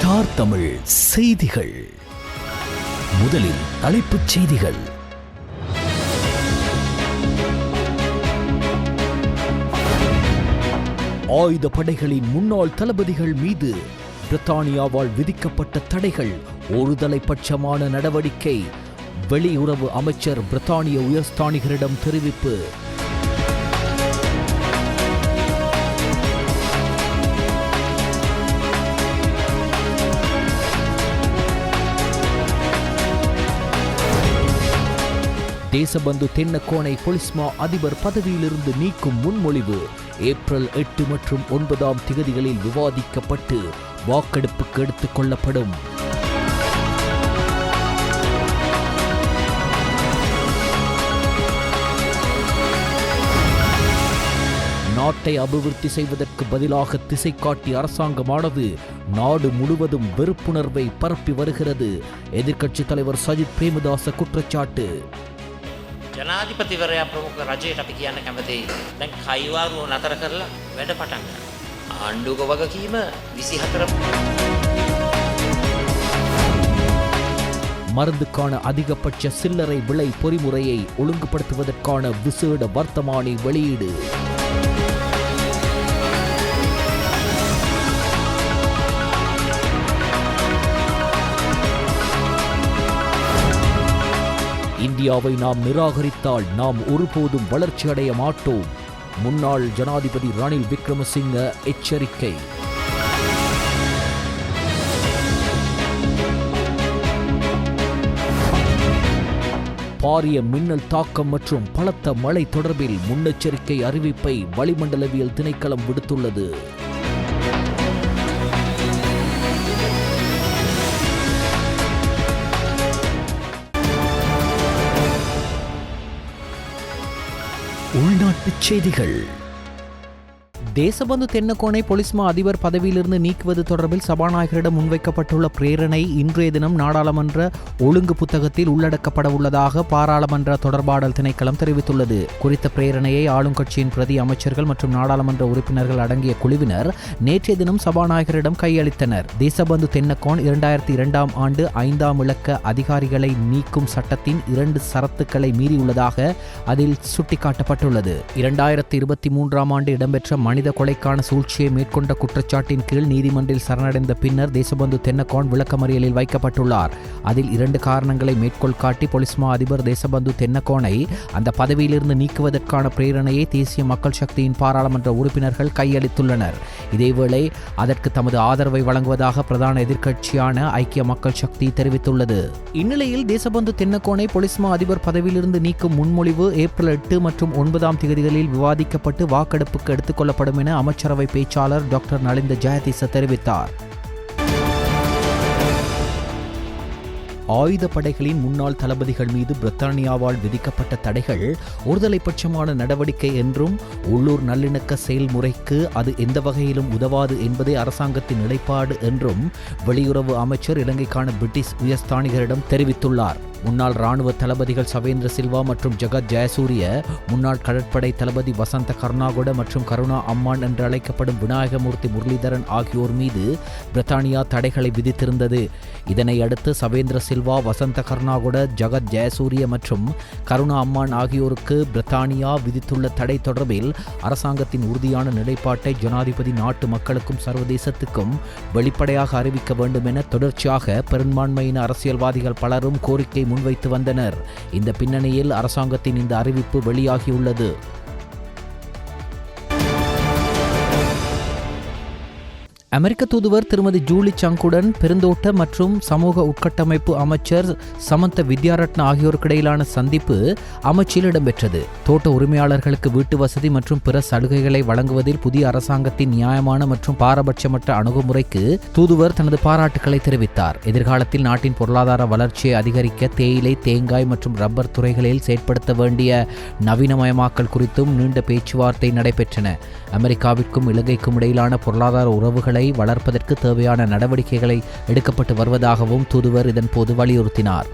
Star Tamil செய்திகள். முதலில் தலைப்புச் செய்திகள். ஆயுத படைகளின் முன்னாள் தளபதிகள் மீது பிரித்தானியாவால் விதிக்கப்பட்ட தடைகள் ஒருதலைப்பட்சமான நடவடிக்கை. வெளியுறவு அமைச்சர் பிரித்தானிய உயர்ஸ்தானிகரிடம் தெரிவிப்பு. தேசபந்து தென்னக்கோனை பொலிஸ்மா அதிபர் பதவியிலிருந்து நீக்கும் முன்மொழிவு ஏப்ரல் 8 மற்றும் 9 திகதிகளில் விவாதிக்கப்பட்டு வாக்கெடுப்புக்கு எடுத்துக் கொள்ளப்படும். நாட்டை அபிவிருத்தி செய்வதற்கு பதிலாக திசை காட்டி அரசாங்கமானது நாடு முழுவதும் வெறுப்புணர்வை பரப்பி வருகிறது. எதிர்க்கட்சித் தலைவர் சஜித் பிரேமதாச குற்றச்சாட்டு. ජනාධිපතිවරයා ප්‍රමුඛ රජයට අපි කියන්න කැමතියි. දැන් කයිවාරුව නතර කරලා වැඩ පටන් ගන්න. ආණ්ඩුවක වගකීම 24 மருந்துக்கான அதிகபட்ச சில்லறை விலை பொறிமுறையை ஒழுங்குபடுத்துவதற்கான விசேட வர்த்தமானி வெளியீடு. இந்தியாவை நாம் நிராகரித்தால் நாம் ஒருபோதும் வளர்ச்சியடைய மாட்டோம். முன்னாள் ஜனாதிபதி ரணில் விக்ரமசிங்க எச்சரிக்கை. பாரிய மின்னல் தாக்கம் மற்றும் பலத்த மழை தொடர்பில் முன்னெச்சரிக்கை அறிவிப்பை வளிமண்டலவியல் திணைக்களம் விடுத்துள்ளது. உள்நாட்டுச் செய்திகள். தேசபந்து தென்னக்கோனை பொலிஸ்மா அதிபர் பதவியிலிருந்து நீக்குவது தொடர்பில் சபாநாயகரிடம் முன்வைக்கப்பட்டுள்ள பிரேரணை இன்றைய தினம் நாடாளுமன்ற ஒழுங்கு புத்தகத்தில் உள்ளடக்கப்பட உள்ளதாக பாராளுமன்ற தொடர்பாடல் திணைக்களம் தெரிவித்துள்ளது. குறித்த பிரேரணையை ஆளுங்கட்சியின் பிரதி அமைச்சர்கள் மற்றும் நாடாளுமன்ற உறுப்பினர்கள் அடங்கிய குழுவினர் நேற்றைய தினம் சபாநாயகரிடம் கையளித்தனர். தேசபந்து தென்னக்கோன் 2002 ஆண்டு 5ஆம் இலக்க அதிகாரிகளை நீக்கும் சட்டத்தின் 2 சரத்துக்களை மீறியுள்ளதாக அதில் சுட்டிக்காட்டப்பட்டுள்ளது. 2023 ஆண்டு இடம்பெற்ற மனித கொலைக்கான சூழ்ச்சியை மேற்கொண்ட குற்றச்சாட்டின் கீழ் நீதிமன்றில் சரணடைந்த பின்னர் தேசபந்து தென்னக்கோன் விளக்கமறியலில் வைக்கப்பட்டுள்ளார். அதில் 2 காரணங்களை மேற்கோள் காட்டி பொலிஸ்மா அதிபர் தேசபந்து தென்னக்கோனை அந்த பதவியிலிருந்து நீக்குவதற்கான பிரேரணையை தேசிய மக்கள் சக்தியின் பாராளுமன்ற உறுப்பினர்கள் கையளித்துள்ளனர். இதேவேளை அதற்கு தமது ஆதரவை வழங்குவதாக பிரதான எதிர்க்கட்சியான ஐக்கிய மக்கள் சக்தி தெரிவித்துள்ளது. இந்நிலையில் தேசபந்து தென்னக்கோனை பொலிஸ்மா அதிபர் பதவியிலிருந்து நீக்கும் முன்மொழிவு ஏப்ரல் 8 மற்றும் 9 திகதிகளில் விவாதிக்கப்பட்டு வாக்கெடுப்புக்கு எடுத்துக் கொள்ளப்படும் என அமைச்சரவை பேச்சாளர் டாக்டர் நலிந்த ஜெயதிச தெரிவித்தார். ஆயுத படைகளின் முன்னாள் தளபதிகள் மீது பிரித்தானியாவால் விதிக்கப்பட்ட தடைகள் ஒருதலைப்பட்சமான நடவடிக்கை என்றும் உள்ளூர் நல்லிணக்க செயல்முறைக்கு அது எந்த வகையிலும் உதவாது என்பதே அரசாங்கத்தின் நிலைப்பாடு என்றும் வெளியுறவு அமைச்சர் இலங்கைக்கான பிரிட்டிஷ் உயர்ஸ்தானிகரிடம் தெரிவித்துள்ளார். முன்னாள் இராணுவ தளபதிகள் சவேந்திர சில்வா மற்றும் ஜகத் ஜெயசூரிய, முன்னாள் கடற்படை தளபதி வசந்த கருணாகொட மற்றும் கருணா அம்மான் என்று அழைக்கப்படும் விநாயகமூர்த்தி முரளிதரன் ஆகியோர் மீது பிரித்தானியா தடைகளை விதித்திருந்தது. இதனை அடுத்து சவேந்திர சில்வா, வசந்த கருணாகொட, ஜகத் ஜெயசூரிய மற்றும் கருணா அம்மான் ஆகியோருக்கு பிரித்தானியா விதித்துள்ள தடை தொடர்பில் அரசாங்கத்தின் உறுதியான நிலைப்பாட்டை ஜனாதிபதி நாட்டு மக்களுக்கும் சர்வதேசத்துக்கும் வெளிப்படையாக அறிவிக்க வேண்டும் என தொடர்ச்சியாக பெரும்பான்மையின அரசியல்வாதிகள் பலரும் கோரிக்கை முன்வைத்து வந்தனர். இந்த பின்னணியில் அரசாங்கத்தின் இந்த அறிவிப்பு வெளியாகியுள்ளது. அமெரிக்க தூதுவர் திருமதி ஜூலி சங்குடன் பெருந்தோட்ட மற்றும் சமூக உட்கட்டமைப்பு அமைச்சர் சமந்த வித்யாரட்ன ஆகியோருக்கு இடையிலான சந்திப்பு அமைச்சில் இடம்பெற்றது. தோட்ட உரிமையாளர்களுக்கு வீட்டு வசதி மற்றும் பிற சலுகைகளை வழங்குவதில் புதிய அரசாங்கத்தின் நியாயமான மற்றும் பாரபட்சமற்ற அணுகுமுறைக்கு தூதுவர் தனது பாராட்டுக்களை தெரிவித்தார். எதிர்காலத்தில் நாட்டின் பொருளாதார வளர்ச்சியை அதிகரிக்க தேயிலை, தேங்காய் மற்றும் ரப்பர் துறைகளில் செயற்படுத்த வேண்டிய நவீனமயமாக்கல் குறித்தும் நீண்ட பேச்சுவார்த்தை நடைபெற்றன. அமெரிக்காவிற்கும் இலங்கைக்கும் இடையிலான பொருளாதார உறவுகளை வளர்ப்பதற்கு தேவையான நடவடிக்கைகளை எடுக்கப்பட்டு வருவதாகவும் தூதுவர் இதன்போது வலியுறுத்தினார்.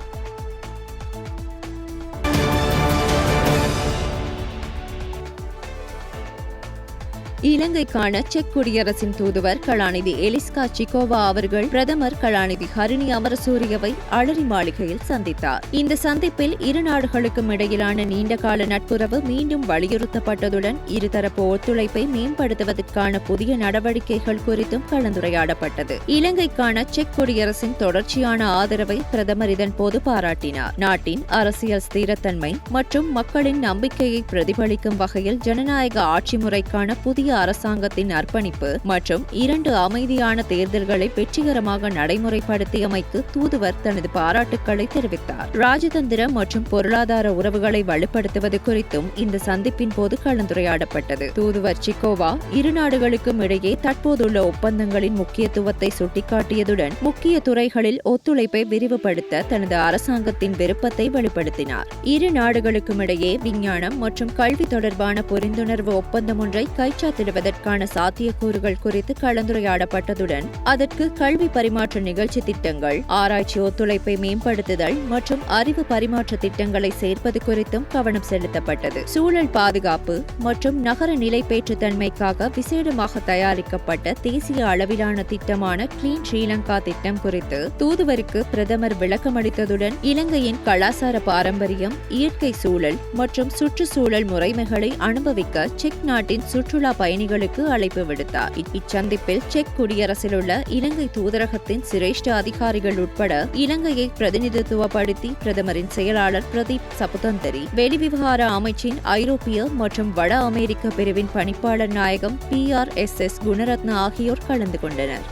இலங்கைக்கான செக் குடியரசின் தூதுவர் கலாநிதி எலிஸ்கா சிகோவா அவர்கள் பிரதமர் கலாநிதி ஹரிணி அமரசூரியவை அலரி மாளிகையில் சந்தித்தார். இந்த சந்திப்பில் இரு நாடுகளுக்கும் இடையிலான நீண்டகால நட்புறவு மீண்டும் வலியுறுத்தப்பட்டதுடன் இருதரப்பு ஒத்துழைப்பை மேம்படுத்துவதற்கான புதிய நடவடிக்கைகள் குறித்தும் கலந்துரையாடப்பட்டது. இலங்கைக்கான செக் குடியரசின் தொடர்ச்சியான ஆதரவை பிரதமர் இதன்போது பாராட்டினார். நாட்டின் அரசியல் ஸ்திரத்தன்மை மற்றும் மக்களின் நம்பிக்கையை பிரதிபலிக்கும் வகையில் ஜனநாயக ஆட்சி முறைக்கான புதிய அரசாங்கத்தின் அர்ப்பணிப்பு மற்றும் 2 அமைதியான தேர்தல்களை வெற்றிகரமாக நடைமுறைப்படுத்தியமைக்கு தூதுவர் தனது பாராட்டுக்களை தெரிவித்தார். ராஜதந்திர மற்றும் பொருளாதார உறவுகளை வலுப்படுத்துவது குறித்தும் இந்த சந்திப்பின் போது கலந்துரையாடப்பட்டது. தூதுவர் சிகோவா இரு நாடுகளுக்கும் இடையே தற்போதுள்ள ஒப்பந்தங்களின் முக்கியத்துவத்தை சுட்டிக்காட்டியதுடன் முக்கிய துறைகளில் ஒத்துழைப்பை விரிவுபடுத்த தனது அரசாங்கத்தின் விருப்பத்தை வெளிப்படுத்தினார். இரு நாடுகளுக்கும் இடையே விஞ்ஞானம் மற்றும் கல்வி தொடர்பான புரிந்துணர்வு ஒப்பந்தம் ஒன்றை கைச்சாத்திடுவதற்கான சாத்தியக்கூறுகள் குறித்து கலந்துரையாடப்பட்டதுடன் அதற்கு கல்வி பரிமாற்ற நிகழ்ச்சி திட்டங்கள், ஆராய்ச்சி ஒத்துழைப்பை மேம்படுத்துதல் மற்றும் அறிவு பரிமாற்ற திட்டங்களை சேர்ப்பது குறித்தும் கவனம் செலுத்தப்பட்டது. சூழல் பாதுகாப்பு மற்றும் நகர நிலைப்பேற்று தன்மைக்காக விசேடமாக தயாரிக்கப்பட்ட தேசிய அளவிலான திட்டமான கிளீன் ஸ்ரீலங்கா திட்டம் குறித்து தூதுவருக்கு பிரதமர் விளக்கமளித்ததுடன் இலங்கையின் கலாசார பாரம்பரியம், இயற்கை சூழல் மற்றும் சுற்றுச்சூழல் முறைமைகளை அனுபவிக்க செக் நாட்டின் சுற்றுலா பயணிகளுக்கு அழைப்பு விடுத்தார். இச்சந்திப்பில் செக் குடியரசில் உள்ள இலங்கை தூதரகத்தின் சிரேஷ்ட அதிகாரிகள் உட்பட இலங்கையை பிரதிநிதித்துவப்படுத்தி பிரதமரின் செயலாளர் பிரதீப் சபுதந்தரி, வெளிவிவகார அமைச்சின் ஐரோப்பிய மற்றும் வட அமெரிக்க பிரிவின் பணிப்பாளர் நாயகம் PRSS குணரத்ன ஆகியோர் கலந்து கொண்டனர்.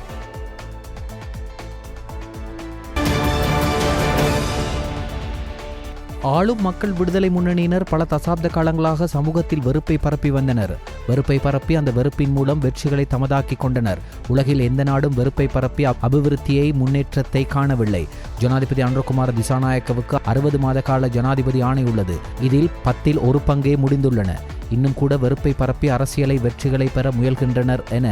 ஆளும் மக்கள் விடுதலை முன்னணியினர் பல தசாப்த காலங்களாக சமூகத்தில் வெறுப்பை பரப்பி வந்தனர். வெறுப்பை பரப்பி அந்த வெறுப்பின் மூலம் வெற்றிகளை தமதாக்கிக் கொண்டனர். உலகில் எந்த நாடும் வெறுப்பை பரப்பி அபிவிருத்தியை, முன்னேற்றத்தை காணவில்லை. ஜனாதிபதி அனுரகுமார திசாநாயக்கவுக்கு 60 மாத கால ஜனாதிபதி ஆணை உள்ளது. இதில் 10ல் 1 பங்கே முடிந்துள்ளன. இன்னும் கூட வெறுப்பை பரப்பி அரசியலை வெற்றிகளை பெற முயல்கின்றனர் என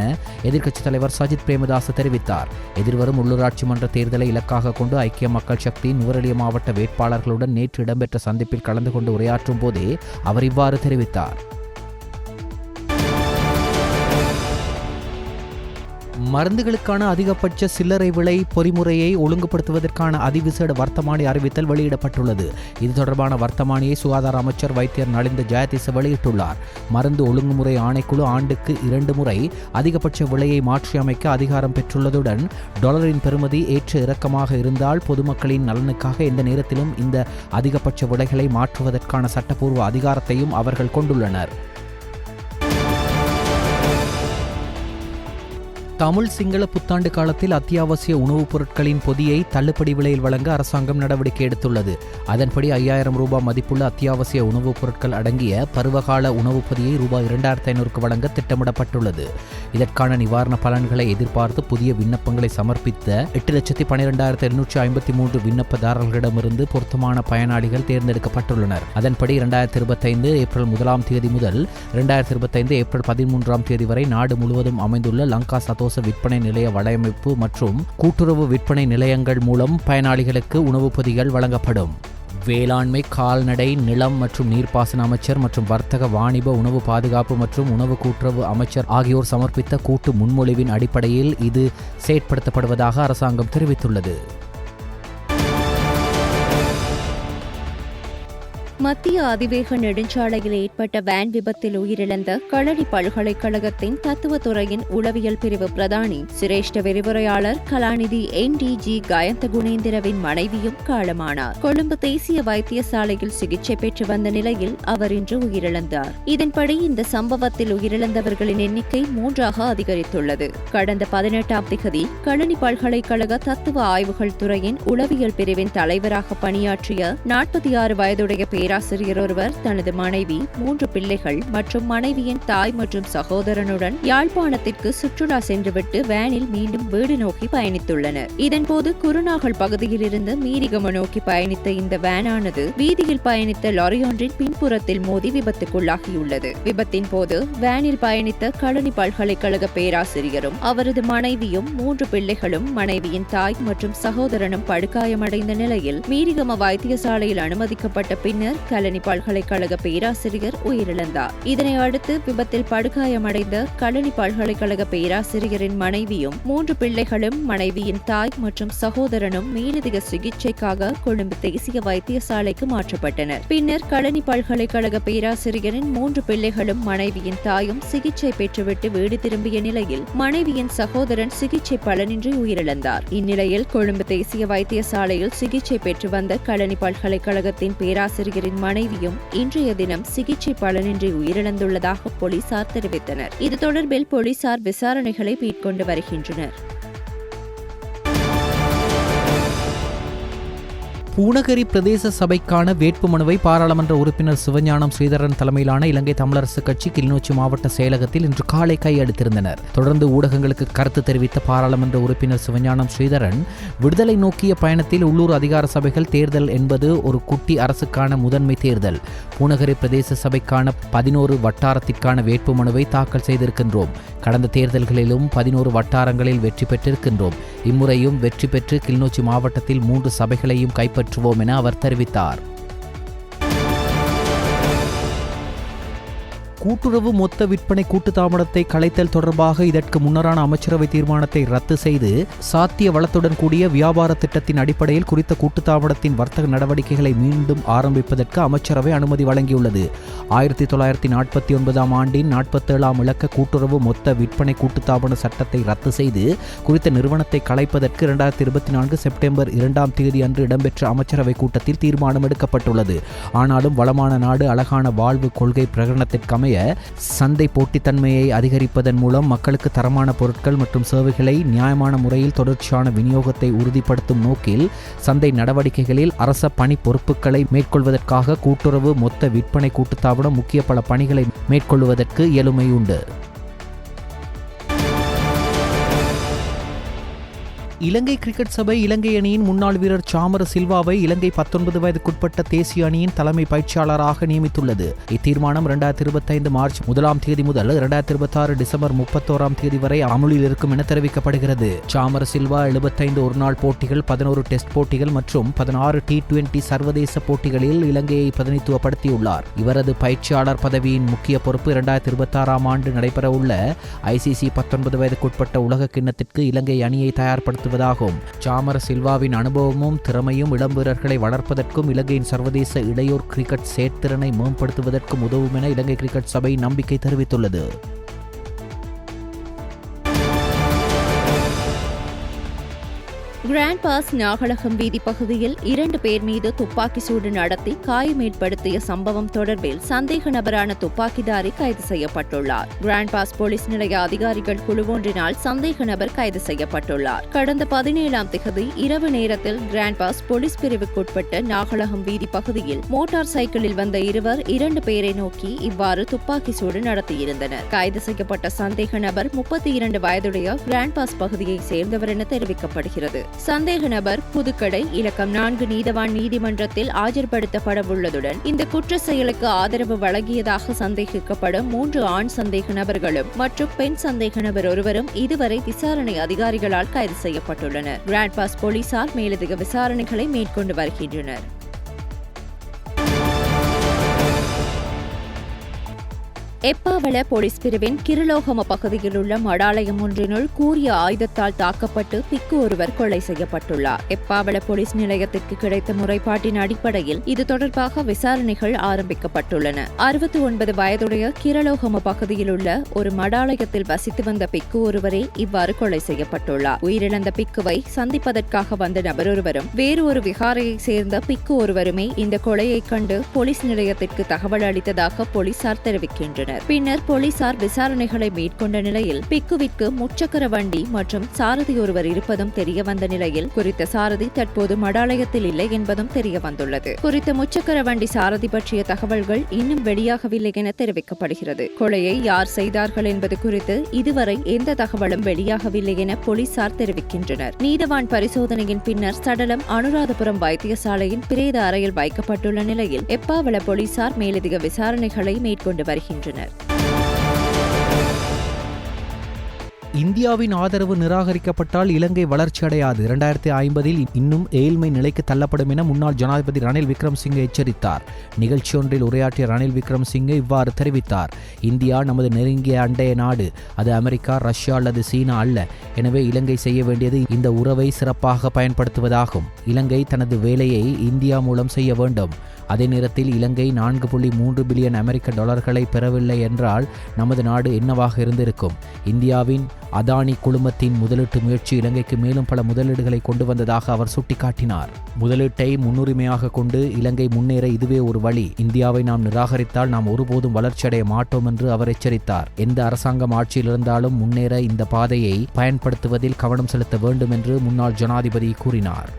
எதிர்க்கட்சித் தலைவர் சஜித் பிரேமதாச தெரிவித்தார். எதிர்வரும் உள்ளூராட்சி மன்ற தேர்தலை இலக்காக கொண்டு ஐக்கிய மக்கள் சக்தியின் நுவரெலியா மாவட்ட வேட்பாளர்களுடன் நேற்று இடம்பெற்ற சந்திப்பில் கலந்து கொண்டு உரையாற்றும் போதே அவர் இவ்வாறு தெரிவித்தார். மருந்துகளுக்கான அதிகபட்ச சில்லறை விலை பொறிமுறையை ஒழுங்குபடுத்துவதற்கான அதிவிசேட வர்த்தமானி அறிவித்தல் வெளியிடப்பட்டுள்ளது. இது தொடர்பான வர்த்தமானியை சுகாதார அமைச்சர் வைத்தியர் நலிந்த ஜெயதிச வெளியிட்டுள்ளார். மருந்து ஒழுங்குமுறை ஆணைக்குழு ஆண்டுக்கு 2 முறை அதிகபட்ச விலையை மாற்றியமைக்க அதிகாரம் பெற்றுள்ளதுடன் டாலரின் பெறுமதி ஏற்ற இறக்கமாக இருந்தால் பொதுமக்களின் நலனுக்காக எந்த நேரத்திலும் இந்த அதிகபட்ச விலைகளை மாற்றுவதற்கான சட்டப்பூர்வ அதிகாரத்தையும் அவர்கள் கொண்டுள்ளனர். தமிழ் சிங்கள புத்தாண்டு காலத்தில் அத்தியாவசிய உணவுப் பொருட்களின் பொதியை தள்ளுபடி விலையில் வழங்க அரசாங்கம் நடவடிக்கை எடுத்துள்ளது. அதன்படி 5000 ரூபாய் மதிப்புள்ள அத்தியாவசிய உணவுப் பொருட்கள் அடங்கிய பருவகால உணவுப் பொதியை ரூபாய் 2500 வழங்க திட்டமிடப்பட்டுள்ளது. இதற்கான நிவாரண பலன்களை எதிர்பார்த்து புதிய விண்ணப்பங்களை சமர்ப்பித்த 8,12,753 விண்ணப்பதாரர்களிடமிருந்து பொருத்தமான பயனாளிகள் தேர்ந்தெடுக்கப்பட்டுள்ளனர். அதன்படி 2025 ஏப்ரல் 1ஆம் தேதி முதல் 2025 ஏப்ரல் 13ஆம் தேதி வரை நாடு முழுவதும் அமைந்துள்ள லங்கா சதோச விற்பனை நிலைய வலையமைப்பு மற்றும் கூட்டுறவு விற்பனை நிலையங்கள் மூலம் பயனாளிகளுக்கு உணவுப் பொதிகள் வழங்கப்படும். வேளாண்மை, கால்நடை, நிலம் மற்றும் நீர்ப்பாசன அமைச்சர் மற்றும் வர்த்தக, வாணிப, உணவு பாதுகாப்பு மற்றும் உணவு கூட்டுறவு அமைச்சர் ஆகியோர் சமர்ப்பித்த கூட்டு முன்மொழிவின் அடிப்படையில் இது செயற்படுத்தப்படுவதாக அரசாங்கம் தெரிவித்துள்ளது. மத்திய அதிவேக நெடுஞ்சாலையில் ஏற்பட்ட வேன் விபத்தில் உயிரிழந்த களனி பல்கலைக்கழகத்தின் தத்துவத்துறையின் உளவியல் பிரிவு பிரதானி சிரேஷ்ட விரிவுரையாளர் கலாநிதி NDG கயந்த குணேந்திரவின் மனைவியும் காலமானார். கொழும்பு தேசிய வைத்தியசாலையில் சிகிச்சை பெற்று வந்த நிலையில் அவர் இன்று உயிரிழந்தார். இதன்படி இந்த சம்பவத்தில் உயிரிழந்தவர்களின் எண்ணிக்கை 3ஆக அதிகரித்துள்ளது. கடந்த 18ஆம் திகதி களனி பல்கலைக்கழக தத்துவ ஆய்வுகள் துறையின் உளவியல் பிரிவின் தலைவராக பணியாற்றிய 46 வயதுடைய பேராசிரியர் ஒருவர் தனது மனைவி, 3 பிள்ளைகள் மற்றும் மனைவியின் தாய் மற்றும் சகோதரனுடன் யாழ்ப்பாணத்திற்கு சுற்றுலா சென்றுவிட்டு வேனில் மீண்டும் வீடு நோக்கி பயணித்துள்ளனர். இதன்போது குருநாகல் பகுதியிலிருந்து மீரிகம நோக்கி பயணித்த இந்த வேனானது வீதியில் பயணித்த லாரியொன்றின் பின்புறத்தில் மோதி விபத்துக்குள்ளாகியுள்ளது. விபத்தின் போது வேனில் பயணித்த களனி பல்கலைக்கழக பேராசிரியரும் அவரது மனைவியும் 3 பிள்ளைகளும் மனைவியின் தாய் மற்றும் சகோதரனும் படுகாயமடைந்த நிலையில் மீரிகம வைத்தியசாலையில் அனுமதிக்கப்பட்ட பின்னர் பின்னர் கலனி பல்கலைக்கழக பேராசிரியர் உயிரிழந்தார். இதனை அடுத்து விபத்தில் படுகாயமடைந்த கலனி பல்கலைக்கழக பேராசிரியரின் மனைவியும் 3 பிள்ளைகளும் மனைவியின் தாய் மற்றும் சகோதரனும் மேலதிக சிகிச்சைக்காக கொழும்பு தேசிய வைத்தியசாலைக்கு மாற்றப்பட்டனர். பின்னர் கலனி பல்கலைக்கழக பேராசிரியரின் 3 பிள்ளைகளும் மனைவியின் தாயும் சிகிச்சை பெற்றுவிட்டு வீடு திரும்பிய நிலையில் மனைவியின் சகோதரன் சிகிச்சை பலனின்றி உயிரிழந்தார். இந்நிலையில் கொழும்பு தேசிய வைத்தியசாலையில் சிகிச்சை பெற்று வந்த கலனி பல்கலைக்கழகத்தின் பேராசிரியரின் மனைவியும் இன்றைய தினம் சிகிச்சை பலனின்றி உயிரிழந்துள்ளதாக போலீசார் தெரிவித்தனர். இது தொடர்பில் போலீசார் விசாரணைகளை மேற்கொண்டு வருகின்றனர். பூநகரி பிரதேச சபைக்கான வேட்புமனுவை பாராளுமன்ற உறுப்பினர் சிவஞானம் ஸ்ரீதரன் தலைமையிலான இலங்கை தமிழரசு கட்சி கிளிநொச்சி மாவட்ட செயலகத்தில் இன்று காலை கையெழுத்திருந்தனர். தொடர்ந்து ஊடகங்களுக்கு கருத்து தெரிவித்த பாராளுமன்ற உறுப்பினர் சிவஞானம் ஸ்ரீதரன், விடுதலை நோக்கிய பயணத்தில் உள்ளூர் அதிகார சபைகள் தேர்தல் என்பது ஒரு குட்டி அரசுக்கான முதன்மை தேர்தல். பூநகரி பிரதேச சபைக்கான 11 வட்டாரத்திற்கான வேட்புமனுவை தாக்கல் செய்திருக்கின்றோம். கடந்த தேர்தல்களிலும் 11 வட்டாரங்களில் வெற்றி பெற்றிருக்கின்றோம். இம்முறையும் வெற்றி பெற்று கிளிநொச்சி மாவட்டத்தில் 3 சபைகளையும் கைப்பற்றுவோம் என அவர் தெரிவித்தார். கூட்டுறவு மொத்த விற்பனை கூட்டுத்தாபனத்தை கலைத்தல் தொடர்பாக இதற்கு முன்னரான அமைச்சரவை தீர்மானத்தை ரத்து செய்து சாத்திய வளத்துடன் கூடிய வியாபார திட்டத்தின் அடிப்படையில் குறித்த கூட்டுத்தாபனத்தின் வர்த்தக நடவடிக்கைகளை மீண்டும் ஆரம்பிப்பதற்கு அமைச்சரவை அனுமதி வழங்கியுள்ளது. 1949 ஆண்டின் 47ஆம் இலக்க கூட்டுறவு மொத்த விற்பனை கூட்டுத்தாபன சட்டத்தை ரத்து செய்து குறித்த நிறுவனத்தை கலைப்பதற்கு 2024 செப்டம்பர் 2ஆம் தேதி அன்று இடம்பெற்ற அமைச்சரவை கூட்டத்தில் தீர்மானம் எடுக்கப்பட்டுள்ளது. ஆனாலும் வளமான நாடு அழகான வாழ்வு கொள்கை பிரகடனத்திற்கமைய சந்தை போட்டித்தன்மையை அதிகரிப்பதன் மூலம் மக்களுக்கு தரமான பொருட்கள் மற்றும் சேவைகளை நியாயமான முறையில் தொடர்ச்சியான விநியோகத்தை உறுதிப்படுத்தும் நோக்கில் சந்தை நடவடிக்கைகளில் அரச பணி பொறுப்புகளை மேற்கொள்வதற்காக கூட்டுறவு மொத்த விற்பனை கூட்டுத்தாபனம் முக்கிய பல பணிகளை மேற்கொள்வதற்கு இயலுமை உண்டு. இலங்கை கிரிக்கெட் சபை இலங்கை அணியின் முன்னாள் வீரர் சாமர சில்வாவை இலங்கை 19 வயதுக்குட்பட்ட தேசிய அணியின் தலைமை பயிற்சியாளராக நியமித்துள்ளது. இத்தீர்மானம் 2025 மார்ச் 1ஆம் தேதி முதல் 2026 டிசம்பர் 31ஆம் தேதி வரை அமுலில் இருக்கும் என தெரிவிக்கப்படுகிறது. சாமர சில்வா 75 ஒருநாள் போட்டிகள், 11 டெஸ்ட் போட்டிகள் மற்றும் 16 T20 சர்வதேச போட்டிகளில் இலங்கையை பிரதிநிதித்துவப்படுத்தியுள்ளார். இவரது பயிற்சியாளர் பதவியின் முக்கிய பொறுப்பு 2026ஆம் ஆண்டு நடைபெறவுள்ள ICC 19 வயதுக்குட்பட்ட உலக கிண்ணத்திற்கு இலங்கை அணியை தயார்படுத்த சாமர சில்வாவின் அனுபவமும் திறமையும் இளம் வீரர்களை வளர்ப்பதற்கும் இலங்கையின் சர்வதேச இளையோர் கிரிக்கெட் செயற்திறனை மேம்படுத்துவதற்கும் உதவும் என இலங்கை கிரிக்கெட் சபை நம்பிக்கை தெரிவித்துள்ளது. கிராண்ட் பாஸ் நாகலகம் வீதி பகுதியில் 2 பேர் மீது துப்பாக்கி சூடு நடத்தி காயம் ஏற்படுத்திய சம்பவம் தொடர்பில் சந்தேக நபரான துப்பாக்கிதாரி கைது செய்யப்பட்டுள்ளார். கிராண்ட் பாஸ் போலீஸ் நிலைய அதிகாரிகள் குழுவொன்றினால் சந்தேக நபர் கைது செய்யப்பட்டுள்ளார். கடந்த 17ஆம் திகதி இரவு நேரத்தில் கிராண்ட் பாஸ் போலீஸ் பிரிவுக்குட்பட்ட நாகலகம் வீதி பகுதியில் மோட்டார் சைக்கிளில் வந்த இருவர் 2 பேரை நோக்கி இவ்வாறு துப்பாக்கி சூடு நடத்தியிருந்தனர். கைது செய்யப்பட்ட சந்தேக நபர் 32 வயதுடைய கிராண்ட் பாஸ் பகுதியை சேர்ந்தவர் என தெரிவிக்கப்படுகிறது. சந்தேக நபர் புதுக்கடை இலக்கம் 4 நீதவான் நீதிமன்றத்தில் ஆஜர்படுத்தப்படவுள்ளதுடன் இந்த குற்ற செயலுக்கு ஆதரவு வழங்கியதாக சந்தேகிக்கப்படும் 3 ஆண் சந்தேக நபர்களும் மற்றும் பெண் சந்தேக நபர் ஒருவரும் இதுவரை விசாரணை அதிகாரிகளால் கைது செய்யப்பட்டுள்ளனர். கிராண்ட் பாஸ் போலீசார் மேலதிக விசாரணைகளை மேற்கொண்டு வருகின்றனர். எப்பாவள போலீஸ் பிரிவின் கிருலோகம பகுதியில் உள்ள மடாலயம் ஒன்றினுள் கூரிய ஆயுதத்தால் தாக்கப்பட்டு பிக்கு ஒருவர் கொலை செய்யப்பட்டுள்ளார். எப்பாவள போலீஸ் நிலையத்திற்கு கிடைத்த முறைப்பாட்டின் அடிப்படையில் இது தொடர்பாக விசாரணைகள் ஆரம்பிக்கப்பட்டுள்ளன. 69 வயதுடைய கிருலோகம பகுதியில் உள்ள ஒரு மடாலயத்தில் வசித்து வந்த பிக்கு ஒருவரே இவ்வாறு கொலை செய்யப்பட்டுள்ளார். உயிரிழந்த பிக்குவை சந்திப்பதற்காக வந்த நபர் ஒருவரும் வேறு ஒரு விகாரையை சேர்ந்த பிக்கு ஒருவருமே இந்த கொலையை கண்டு போலீஸ் நிலையத்திற்கு தகவல் அளித்ததாக போலீசார் தெரிவிக்கின்றனர். பின்னர் போலீசார் விசாரணைகளை மேற்கொண்ட நிலையில் பிக்குவிற்கு முச்சக்கர வண்டி மற்றும் சாரதி ஒருவர் இருப்பதும் தெரிய வந்த நிலையில் குறித்த சாரதி தற்போது மடாலயத்தில் இல்லை என்பதும் தெரிய வந்துள்ளது. குறித்த முச்சக்கர வண்டி சாரதி பற்றிய தகவல்கள் இன்னும் வெளியாகவில்லை என தெரிவிக்கப்படுகிறது. கொலையை யார் செய்தார்கள் என்பது குறித்து இதுவரை எந்த தகவலும் வெளியாகவில்லை என போலீசார் தெரிவிக்கின்றனர். நீதவான் பரிசோதனையின் பின்னர் சடலம் அனுராதபுரம் வைத்தியசாலையின் பிரேத அறையில் வைக்கப்பட்டுள்ள நிலையில் எப்பாவள போலீசார் மேலதிக விசாரணைகளை மேற்கொண்டு வருகின்றனர். இந்தியாவின் ஆதரவு நிராகரிக்கப்பட்டால் இலங்கை வளர்ச்சியடையாது. 2050 இன்னும் ஏழ்மை நிலைக்கு தள்ளப்படும் என முன்னாள் ஜனாதிபதி ரணில் விக்ரமசிங்கே எச்சரித்தார். நிகழ்ச்சியொன்றில் உரையாற்றிய ரணில் விக்ரமசிங்கே இவ்வாறு தெரிவித்தார். இந்தியா நமது நெருங்கிய அண்டைய நாடு. அது அமெரிக்கா, ரஷ்யா அல்லது சீனா அல்ல. எனவே இலங்கை செய்ய வேண்டியது இந்த உறவை சிறப்பாக பயன்படுத்துவதாகும். இலங்கை தனது வேலையை இந்தியா மூலம் செய்ய வேண்டும். அதே நேரத்தில் இலங்கை 4.3 பில்லியன் அமெரிக்க டாலர்களை பெறவில்லை என்றால் நமது நாடு என்னவாக இருந்திருக்கும்? இந்தியாவின் அதானி குழுமத்தின் முதலீட்டு முயற்சி இலங்கைக்கு மேலும் பல முதலீடுகளை கொண்டு வந்ததாக அவர் சுட்டிக்காட்டினார். முதலீட்டை முன்னுரிமையாக கொண்டு இலங்கை முன்னேற இதுவே ஒரு வழி. இந்தியாவை நாம் நிராகரித்தால் நாம் ஒருபோதும் வளர்ச்சியடைய மாட்டோம் என்று அவர் எச்சரித்தார். எந்த அரசாங்கம் ஆட்சியில் இருந்தாலும் முன்னேற இந்த பாதையை பயன்படுத்துவதில் கவனம் செலுத்த வேண்டும் என்று முன்னாள் ஜனாதிபதி கூறினார்.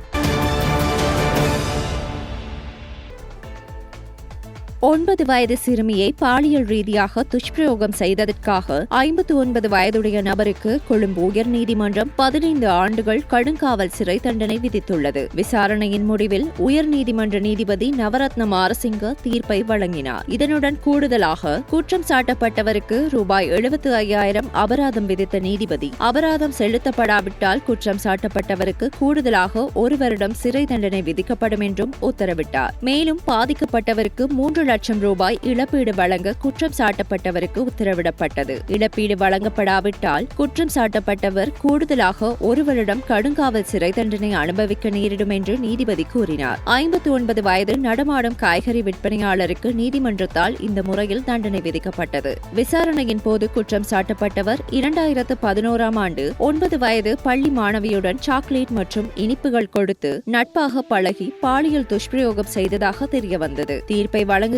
9 வயது சிறுமியை பாலியல் ரீதியாக துஷ்பிரயோகம் செய்ததற்காக 59 வயதுடைய நபருக்கு கொழும்பு உயர்நீதிமன்றம் 15 ஆண்டுகள் கடுங்காவல் சிறை தண்டனை விதித்துள்ளது. விசாரணையின் முடிவில் உயர்நீதிமன்ற நீதிபதி நவரத்ன மாரசிங்க தீர்ப்பை வழங்கினார். இதனுடன் கூடுதலாக குற்றம் சாட்டப்பட்டவருக்கு ரூபாய் 75,000 அபராதம் விதித்த நீதிபதி அபராதம் செலுத்தப்படாவிட்டால் குற்றம் சாட்டப்பட்டவருக்கு கூடுதலாக 1 வருடம் சிறை தண்டனை விதிக்கப்படும் என்றும் உத்தரவிட்டார். மேலும் பாதிக்கப்பட்டவருக்கு 3 லட்சம் ரூபாய் இழப்பீடு வழங்க குற்றம் சாட்டப்பட்டவருக்கு உத்தரவிடப்பட்டது. இழப்பீடு வழங்கப்படாவிட்டால் குற்றம் சாட்டப்பட்டவர் கூடுதலாக 1 வருடம் கடுங்காவல் சிறை தண்டனை அனுபவிக்க நேரிடும் என்று நீதிபதி கூறினார். 59 வயது நடமாடும் காய்கறி விற்பனையாளருக்கு நீதிமன்றத்தால் இந்த முறையில் தண்டனை விதிக்கப்பட்டது. விசாரணையின் போது குற்றம் சாட்டப்பட்டவர் 2011ஆம் ஆண்டு 9 வயது பள்ளி மாணவியுடன் சாக்லேட் மற்றும் இனிப்புகள் கொடுத்து நட்பாக பழகி பாலியல் துஷ்பிரயோகம் செய்ததாக தெரியவந்தது. தீர்ப்பை வழங்குகையில்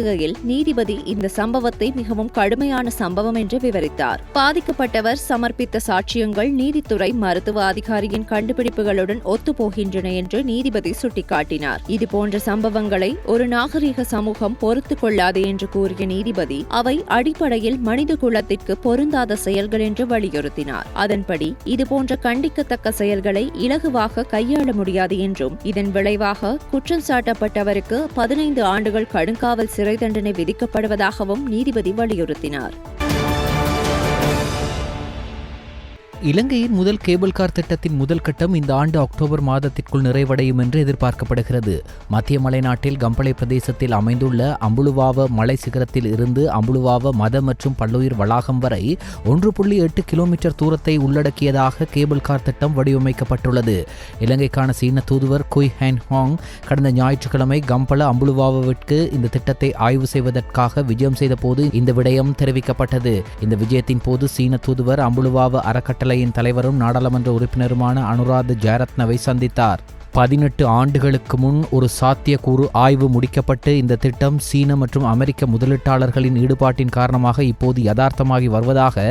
நீதிபதி இந்த சம்பவத்தை மிகவும் கடுமையான சம்பவம் என்று விவரித்தார். பாதிக்கப்பட்டவர் சமர்ப்பித்த சாட்சியங்கள் நீதித்துறை மருத்துவ அதிகாரியின் கண்டுபிடிப்புகளுடன் ஒத்துப்போகின்றன என்று நீதிபதி சுட்டிக்காட்டினார். இதுபோன்ற சம்பவங்களை ஒரு நாகரிக சமூகம் பொறுத்துக் கொள்ளாது என்று கூறிய நீதிபதி அவை அடிப்படையில் மனித குலத்திற்கு பொருந்தாத செயல்கள் என்று வலியுறுத்தினார். அதன்படி இதுபோன்ற கண்டிக்கத்தக்க செயல்களை இலகுவாக கையாள முடியாது என்றும் இதன் விளைவாக குற்றம் சாட்டப்பட்டவருக்கு 15 ஆண்டுகள் கடுங்காவல் சிறை தண்டனை விதிக்கப்படுவதாகவும் நீதிபதி வலியுறுத்தினார். இலங்கையின் முதல் கேபிள் கார் திட்டத்தின் முதல் கட்டம் இந்த ஆண்டு அக்டோபர் மாதத்திற்குள் நிறைவடையும் என்று எதிர்பார்க்கப்படுகிறது. மத்திய மலைநாட்டில் கம்பளை பிரதேசத்தில் அமைந்துள்ள அம்புலுவாவ மலை சிகரத்தில் இருந்து அம்புலுவாவ மத மற்றும் பல்லுயிர் வளாகம் வரை 1.8 கிலோமீட்டர் தூரத்தை உள்ளடக்கியதாக கேபிள் கார் திட்டம் வடிவமைக்கப்பட்டுள்ளது. இலங்கைக்கான சீன தூதுவர் குய் ஹென் ஹாங் கடந்த ஞாயிற்றுக்கிழமை கம்பள அம்புலுவாவிற்கு இந்த திட்டத்தை ஆய்வு செய்வதற்காக விஜயம் செய்த போது இந்த விடயம் தெரிவிக்கப்பட்டது. இந்த விஜயத்தின் போது சீன தூதுவர் அம்புலுவாவ அறக்கட்டளை தலைவரும் நாடாளுமன்ற உறுப்பினருமான அனுராத ஜெயரத்னவை சந்தித்தார். 18 ஆண்டுகளுக்கு முன் ஒரு சாத்தியக்கூறு ஆய்வு முடிக்கப்பட்டு இந்த திட்டம் சீன மற்றும் அமெரிக்க முதலீட்டாளர்களின் ஈடுபாட்டின் காரணமாக இப்போது யதார்த்தமாகி வருவதாக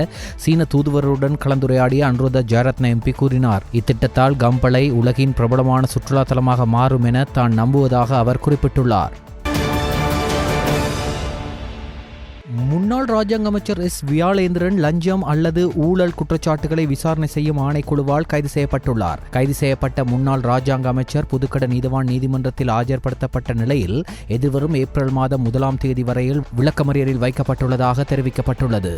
சீன தூதுவருடன் கலந்துரையாடிய அனுராத ஜெயரத்ன எம்பி கூறினார். இத்திட்டத்தால் கம்பளை உலகின் பிரபலமான சுற்றுலா தலமாக மாறும் என தான் நம்புவதாக அவர் குறிப்பிட்டுள்ளார். முன்னாள் ராஜாங்க அமைச்சர் எஸ் வியாளேந்திரன் லஞ்சம் அல்லது ஊழல் குற்றச்சாட்டுகளை விசாரணை செய்யும் ஆணைக்குழுவால் கைது செய்யப்பட்டுள்ளார். கைது செய்யப்பட்ட முன்னாள் ராஜாங்க அமைச்சர் புதுக்கட நீதிவான் நீதிமன்றத்தில் ஆஜர்படுத்தப்பட்ட நிலையில் எதிர்வரும் ஏப்ரல் மாதம் 1ஆம் தேதி வரையில் விளக்கமறியலில் வைக்கப்பட்டுள்ளதாக தெரிவிக்கப்பட்டுள்ளது.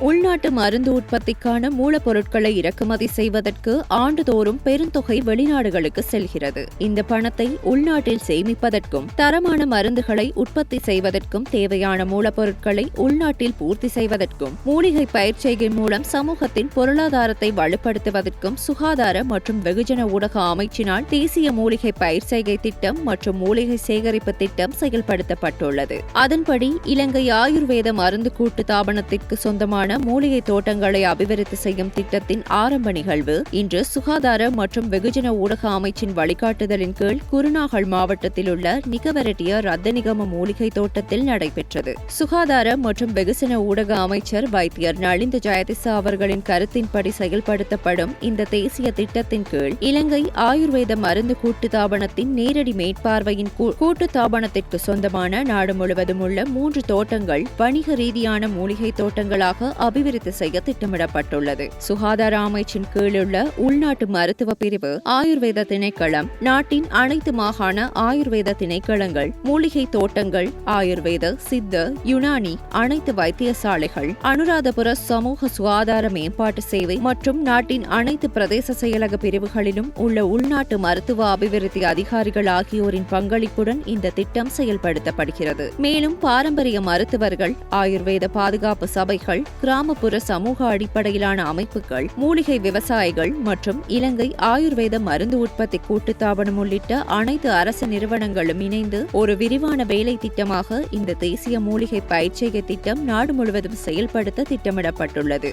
உள்நாட்டு மருந்து உற்பத்திக்கான மூலப்பொருட்களை இறக்குமதி செய்வதற்கு ஆண்டுதோறும் பெருந்தொகை வெளிநாடுகளுக்கு செல்கிறது. இந்த பணத்தை உள்நாட்டில் சேமிப்பதற்கும் தரமான மருந்துகளை உற்பத்தி செய்வதற்கும் தேவையான மூலப்பொருட்களை உள்நாட்டில் பூர்த்தி செய்வதற்கும் மூலிகை பயிர்ச்செய்கை மூலம் சமூகத்தின் பொருளாதாரத்தை வலுப்படுத்துவதற்கும் சுகாதார மற்றும் வெகுஜன ஊடக அமைச்சினால் தேசிய மூலிகை பயிர்ச்செய்கை திட்டம் மற்றும் மூலிகை சேகரிப்பு திட்டம் செயல்படுத்தப்பட்டுள்ளது. அதன்படி இலங்கை ஆயுர்வேத மருந்து கூட்டு தாபனத்திற்கு சொந்தமான மூலிகை தோட்டங்களை அபிவிருத்தி செய்யும் திட்டத்தின் ஆரம்ப நிகழ்வு இன்று சுகாதார மற்றும் வெகுஜன ஊடக அமைச்சின் வழிகாட்டுதலின் கீழ் குருநாகல் மாவட்டத்தில் உள்ள நிகவரட்டிய ரத்தனிகம மூலிகை தோட்டத்தில் நடைபெற்றது. சுகாதார மற்றும் வெகுஜன ஊடக அமைச்சர் வைத்தியர் நலிந்த ஜெயதிசா அவர்களின் கருத்தின்படி செயல்படுத்தப்படும் இந்த தேசிய திட்டத்தின் கீழ் இலங்கை ஆயுர்வேத மருந்து கூட்டு தாபனத்தின் நேரடி மேற்பார்வையின் கூட்டு தாபனத்திற்கு சொந்தமான நாடு முழுவதும் உள்ள 3 தோட்டங்கள் வணிக ரீதியான மூலிகை தோட்டங்களாக அபிவிருத்தி செய்ய திட்டமிடப்பட்டுள்ளது. சுகாதார அமைச்சின் கீழுள்ள உள்நாட்டு மருத்துவ பிரிவு, ஆயுர்வேத திணைக்களம், நாட்டின் அனைத்து மாகாண ஆயுர்வேத திணைக்களங்கள், மூலிகை தோட்டங்கள், ஆயுர்வேத, சித்த, யுனானி அனைத்து வைத்தியசாலைகள், அனுராதபுர சமூக சுகாதார மேம்பாட்டு சேவை மற்றும் நாட்டின் அனைத்து பிரதேச செயலக பிரிவுகளிலும் உள்ள உள்நாட்டு மருத்துவ அபிவிருத்தி அதிகாரிகள் ஆகியோரின் பங்களிப்புடன் இந்த திட்டம் செயல்படுத்தப்படுகிறது. மேலும் பாரம்பரிய மருத்துவர்கள், ஆயுர்வேத பாதுகாப்பு சபைகள், கிராமப்புற சமூக அடிப்படையிலான அமைப்புகள், மூலிகை விவசாயிகள் மற்றும் இலங்கை ஆயுர்வேத மருந்து உற்பத்தி கூட்டுத்தாபனம் உள்ளிட்ட அனைத்து அரசு நிறுவனங்களும் இணைந்து ஒரு விரிவான வேலை திட்டமாக இந்த தேசிய மூலிகை பயிற்சிகை திட்டம் நாடு முழுவதும் செயல்படுத்த திட்டமிடப்பட்டுள்ளது.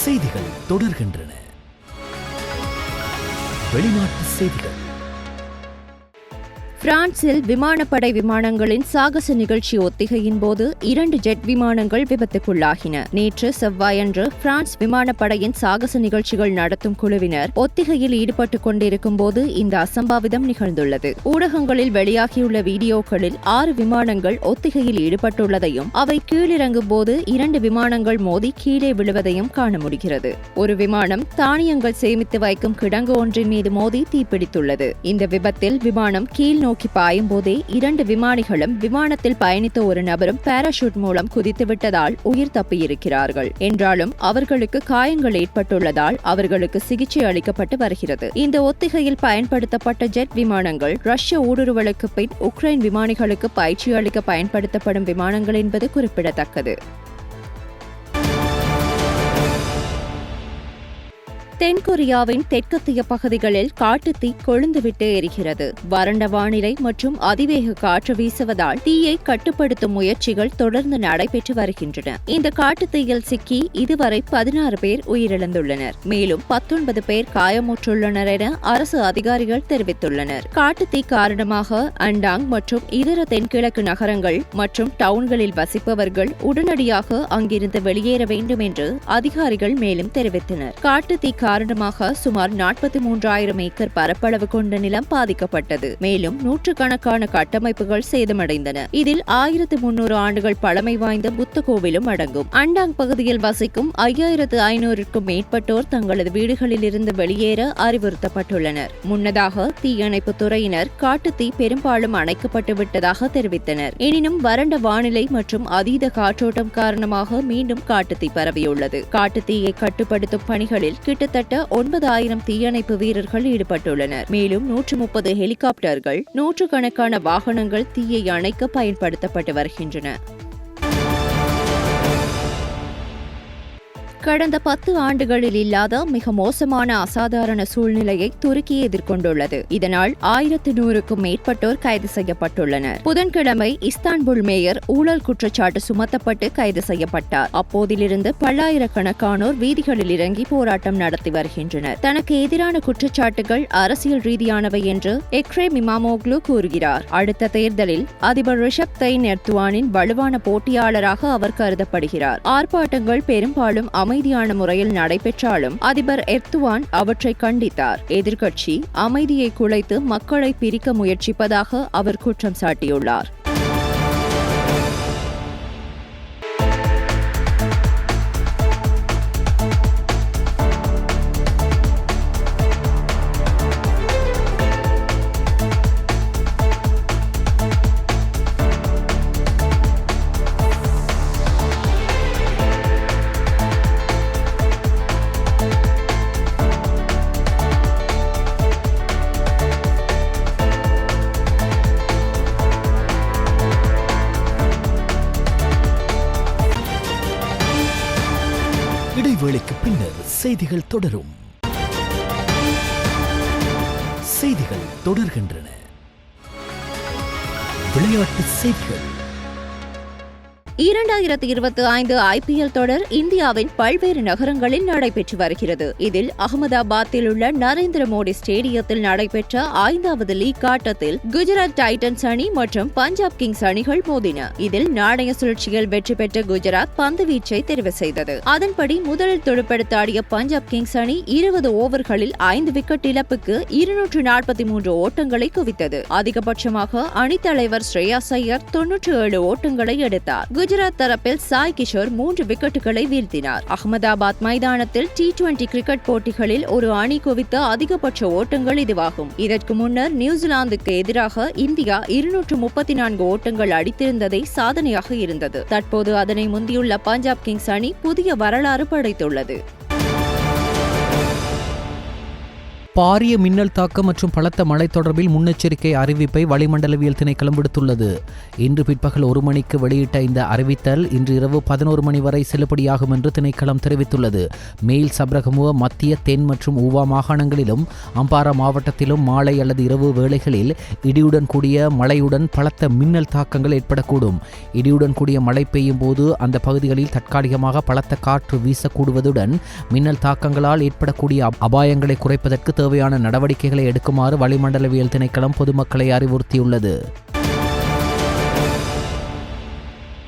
செய்திகள் தொடர்கின்றன. வெளிநாட்டு செய்திகள். பிரான்சில் விமானப்படை விமானங்களின் சாகச நிகழ்ச்சி ஒத்திகையின் போது 2 ஜெட் விமானங்கள் விபத்துக்குள்ளாகின. நேற்று செவ்வாயன்று பிரான்ஸ் விமானப்படையின் சாகச நிகழ்ச்சிகள் நடத்தும் குழுவினர் ஒத்திகையில் ஈடுபட்டுக் கொண்டிருக்கும் போது இந்த அசம்பாவிதம் நிகழ்ந்துள்ளது. ஊடகங்களில் வெளியாகியுள்ள வீடியோக்களில் 6 விமானங்கள் ஒத்திகையில் ஈடுபட்டுள்ளதையும் அவை கீழிறங்கும் போது 2 விமானங்கள் மோதி கீழே விழுவதையும் காண முடிகிறது. ஒரு விமானம் தானியங்கள் சேமித்து வைக்கும் கிடங்கு ஒன்றின் மீது மோதி தீப்பிடித்துள்ளது. இந்த விபத்தில் விமானம் கீழ் நோக்கி பாயும் போதே 2 விமானிகளும் விமானத்தில் பயணித்த ஒரு நபரும் பாராசூட் மூலம் குதித்துவிட்டதால் உயிர் தப்பியிருக்கிறார்கள். என்றாலும் அவர்களுக்கு காயங்கள் ஏற்பட்டுள்ளதால் அவர்களுக்கு சிகிச்சை அளிக்கப்பட்டு வருகிறது. இந்த ஒத்திகையில் பயன்படுத்தப்பட்ட ஜெட் விமானங்கள் ரஷ்ய ஊடுருவலுக்கு பின் உக்ரைன் விமானிகளுக்கு பயிற்சி அளிக்க பயன்படுத்தப்படும் விமானங்கள் என்பது குறிப்பிடத்தக்கது. தென்கொரியாவின் தெற்கத்திய பகுதிகளில் காட்டுத்தீ கொழுந்துவிட்டு எரிகிறது. வறண்ட வானிலை மற்றும் அதிவேக காற்று வீசுவதால் தீயை கட்டுப்படுத்தும் முயற்சிகள் தொடர்ந்து நடைபெற்று வருகின்றன. இந்த காட்டுத்தீயில் சிக்கி இதுவரை 16 பேர் உயிரிழந்துள்ளனர். மேலும் 19 பேர் காயமுற்றுள்ளனர் என அரசு அதிகாரிகள் தெரிவித்துள்ளனர். காட்டுத்தீ காரணமாக அண்டாங் மற்றும் இதர தென்கிழக்கு நகரங்கள் மற்றும் டவுன்களில் வசிப்பவர்கள் உடனடியாக அங்கிருந்து வெளியேற வேண்டும் என்று அதிகாரிகள் மேலும் தெரிவித்தனர். காட்டுத்தீ காரணமாக சுமார் 43,000 ஏக்கர் பரப்பளவு கொண்ட நிலம் பாதிக்கப்பட்டது. மேலும் நூற்றுக்கணக்கான கட்டமைப்புகள் சேதமடைந்தன. இதில் 1300 ஆண்டுகள் பழமை வாய்ந்த புத்த கோவிலும் அடங்கும். அண்டாங் பகுதியில் வசிக்கும் 5500க்கும் மேற்பட்டோர் தங்களது வீடுகளில் இருந்து வெளியேற அறிவுறுத்தப்பட்டுள்ளனர். முன்னதாக தீயணைப்பு துறையினர் காட்டுத்தீ பெரும்பாலும் அணைக்கப்பட்டு விட்டதாக தெரிவித்தனர். எனினும் வறண்ட வானிலை மற்றும் அதீத காற்றோட்டம் காரணமாக மீண்டும் காட்டுத்தீ பரவியுள்ளது. காட்டுத்தீயை கட்டுப்படுத்தும் பணிகளில் கிட்டத்தட்ட 9,000 தீயணைப்பு வீரர்கள் ஈடுபட்டுள்ளனர். மேலும் 130 ஹெலிகாப்டர்கள், நூற்றுக்கணக்கான வாகனங்கள் தீயை அணைக்க பயன்படுத்தப்பட்டு வருகின்றன. கடந்த 10 ஆண்டுகளில் இல்லாத மிக மோசமான அசாதாரண சூழ்நிலையை துருக்கி எதிர்கொண்டுள்ளது. இதனால் 1100க்கும் மேற்பட்டோர் கைது செய்யப்பட்டுள்ளனர். புதன்கிழமை இஸ்தான்புல் மேயர் ஊழல் குற்றச்சாட்டு சுமத்தப்பட்டு கைது செய்யப்பட்டார். அப்போதிலிருந்து பல்லாயிரக்கணக்கானோர் வீதிகளில் இறங்கி போராட்டம் நடத்தி வருகின்றனர். தனக்கு எதிரான குற்றச்சாட்டுகள் அரசியல் ரீதியானவை என்று எக்ரேம் இமாமோக்லு கூறுகிறார். அடுத்த தேர்தலில் அதிபர் ரிஷப் தையிப் எர்துவானின் வலுவான போட்டியாளராக அவர் கருதப்படுகிறார். ஆர்ப்பாட்டங்கள் பெரும்பாலும் அமைதியான முறையில் நடைபெற்றாலும் அதிபர் எர்துவான் அவற்றை கண்டித்தார். எதிர்க்கட்சி அமைதியை குலைத்து மக்களை பிரிக்க முயற்சிப்பதாக அவர் குற்றம் சாட்டியுள்ளார். இடைவேளைக்கு பின்னர் செய்திகள் தொடரும். செய்திகள் தொடர்கின்றன. விளையாட்டு செய்திகள். 2025 IPL தொடர் இந்தியாவின் பல்வேறு நகரங்களில் நடைபெற்று வருகிறது. இதில் அகமதாபாத்தில் உள்ள நரேந்திர மோடி ஸ்டேடியத்தில் நடைபெற்ற 5வது லீக் ஆட்டத்தில் குஜராத் டைட்டன்ஸ் அணி மற்றும் பஞ்சாப் கிங்ஸ் அணிகள் மோதின. இதில் நாணய சுழற்சியில் வெற்றி பெற்ற குஜராத் பந்து வீச்சை தெரிவு செய்தது. அதன்படி முதலில் துடுப்படுத்த ஆடிய பஞ்சாப் கிங்ஸ் அணி 20 ஓவர்களில் 5 விக்கெட் இழப்புக்கு 243 ஓட்டங்களை குவித்தது. அதிகபட்சமாக அணித்தலைவர் ஸ்ரேயாஸ் ஐயர் 97 ஓட்டங்களை எடுத்தார். குஜராத் தரப்பில் சாய் கிஷோர் 3 விக்கெட்டுகளை வீழ்த்தினார். அகமதாபாத் மைதானத்தில் T20 கிரிக்கெட் போட்டிகளில் ஒரு அணி குவித்த அதிகபட்ச ஓட்டங்கள் இதுவாகும். இதற்கு முன்னர் நியூசிலாந்துக்கு எதிராக இந்தியா 234 ஓட்டங்கள் அடித்திருந்ததை சாதனையாக இருந்தது. தற்போது அதனை முந்தியுள்ள பஞ்சாப் கிங்ஸ் அணி புதிய வரலாறு படைத்துள்ளது. பாரிய மின்னல் தாக்கம் மற்றும் பலத்த மழை தொடர்பில் முன்னெச்சரிக்கை அறிவிப்பை வளிமண்டலவியல் திணைக்களம் விடுத்துள்ளது. இன்று பிற்பகல் 1 மணிக்கு வெளியிட்ட இந்த அறிவித்தல் இன்று இரவு 11 மணி வரை செல்லுபடியாகும் என்று திணைக்களம் தெரிவித்துள்ளது. மேல் சப்ரகமுவ, மத்திய, தென் மற்றும் ஊவா மாகாணங்களிலும் அம்பாரா மாவட்டத்திலும் மாலை அல்லது இரவு வேளைகளில் இடியுடன் கூடிய மழையுடன் பலத்த மின்னல் தாக்கங்கள் ஏற்படக்கூடும். இடியுடன் கூடிய மழை பெய்யும் போது அந்த பகுதிகளில் தற்காலிகமாக பலத்த காற்று வீசக்கூடுவதுடன் மின்னல் தாக்கங்களால் ஏற்படக்கூடிய அபாயங்களை குறைப்பதற்கு தேவையான நடவடிக்கைகளை எடுக்குமாறு வளிமண்டலவியல் திணைக்களம் பொதுமக்களை அறிவுறுத்தியுள்ளது.